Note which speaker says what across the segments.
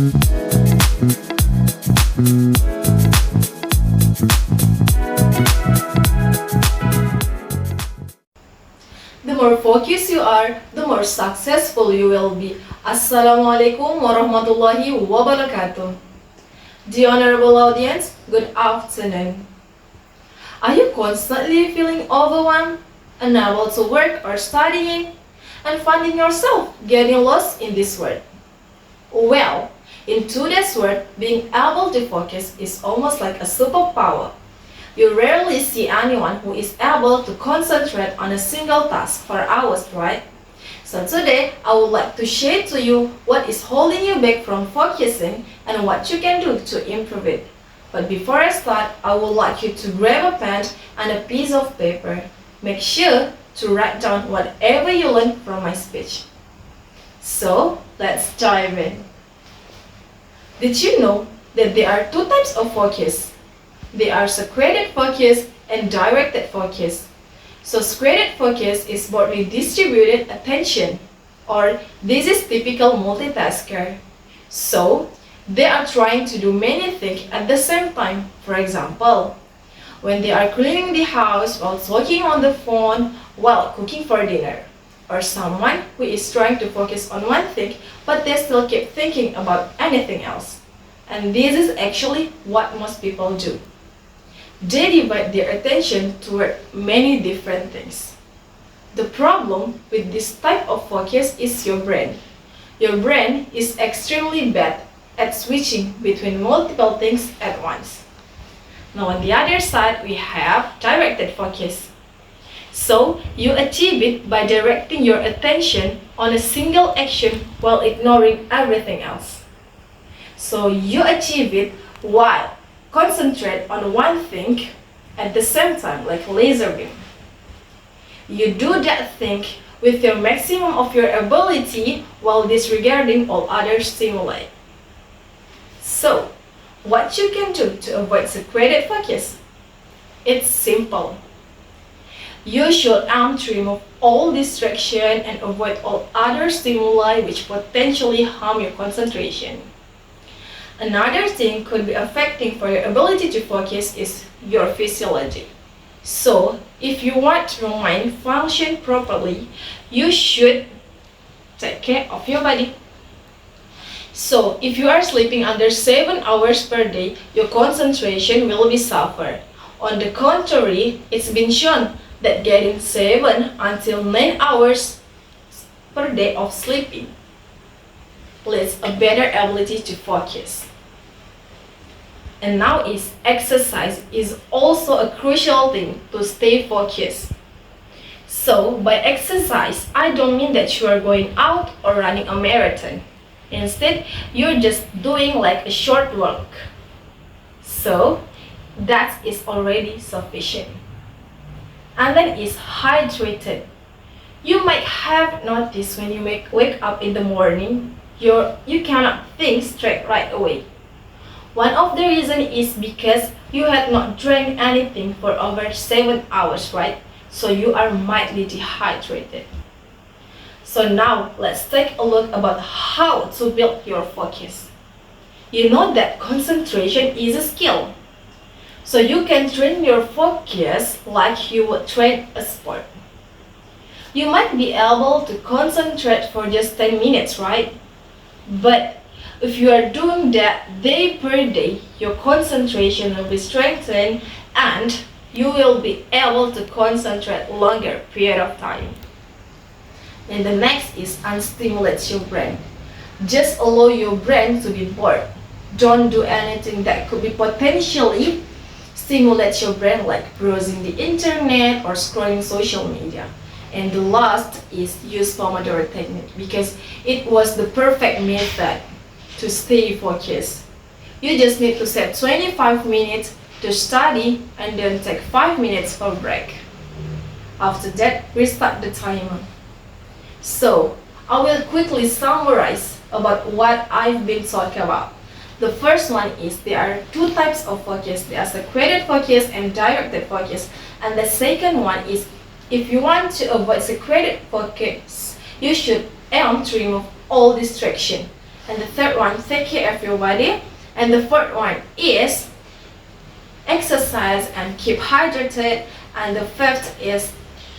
Speaker 1: The more focused you are, the more successful you will be. Assalamualaikum warahmatullahi wabarakatuh. The honorable audience, good afternoon. Are you constantly feeling overwhelmed, unable to work or studying, and finding yourself getting lost in this world? Well, in today's world, being able to focus is almost like a superpower. You rarely see anyone who is able to concentrate on a single task for hours, right? So today, I would like to share to you what is holding you back from focusing and what you can do to improve it. But before I start, I would like you to grab a pen and a piece of paper. Make sure to write down whatever you learned from my speech. So, let's dive in. Did you know that there are two types of focus? They are secreted focus and directed focus. So secreted focus is broadly distributed attention, or this is typical multitasker. So they are trying to do many things at the same time. For example, when they are cleaning the house while talking on the phone while cooking for dinner. Or someone who is trying to focus on one thing but they still keep thinking about anything else. And this is actually what most people do. They divide their attention toward many different things. The problem with this type of focus is your brain. Your brain is extremely bad at switching between multiple things at once. Now on the other side, we have directed focus. So you achieve it by directing your attention on a single action while ignoring everything else. So you achieve it while concentrate on one thing at the same time, like laser beam. You do that thing with your maximum of your ability while disregarding all other stimuli. So, what you can do to avoid secreted focus? It's simple. You should aim to remove all distraction and avoid all other stimuli which potentially harm your concentration. Another thing could be affecting for your ability to focus is your physiology. So, if you want your mind function properly, you should take care of your body. So, if you are sleeping under 7 hours per day, your concentration will be suffer. On the contrary, it's been shown that getting 7 until 9 hours per day of sleeping leads a better ability to focus. And now exercise is also a crucial thing to stay focused. So by exercise, I don't mean that you are going out or running a marathon. Instead, you're just doing like a short walk. So that is already sufficient. And then is hydrated. You might have noticed when you wake up in the morning, you cannot think straight right away. One of the reasons is because you had not drank anything for over 7 hours, right? So you are mildly dehydrated. So now let's take a look about how to build your focus. You know that concentration is a skill. So you can train your focus like you would train a sport. You might be able to concentrate for just 10 minutes, right? But if you are doing that day per day, your concentration will be strengthened and you will be able to concentrate longer period of time. And the next is unstimulate your brain. Just allow your brain to be bored. Don't do anything that could be potentially stimulate your brain like browsing the internet or scrolling social media. And the last is use Pomodoro technique because it was the perfect method to stay focused. You just need to set 25 minutes to study and then take 5 minutes for break. After that, restart the timer. So, I will quickly summarize about what I've been talking about. The first one is there are two types of focus. There are secreted focus and directed focus. And the second one is if you want to avoid secreted focus, you should aim to remove all distraction. And the third one, take care of your body. And the fourth one is exercise and keep hydrated. And the fifth is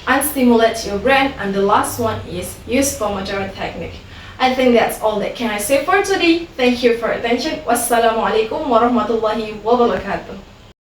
Speaker 1: unstimulate your brain. And the last one is use Pomodoro technique. I think that's all that can I say for today. Thank you for attention. Wassalamu alaikum warahmatullahi wabarakatuh.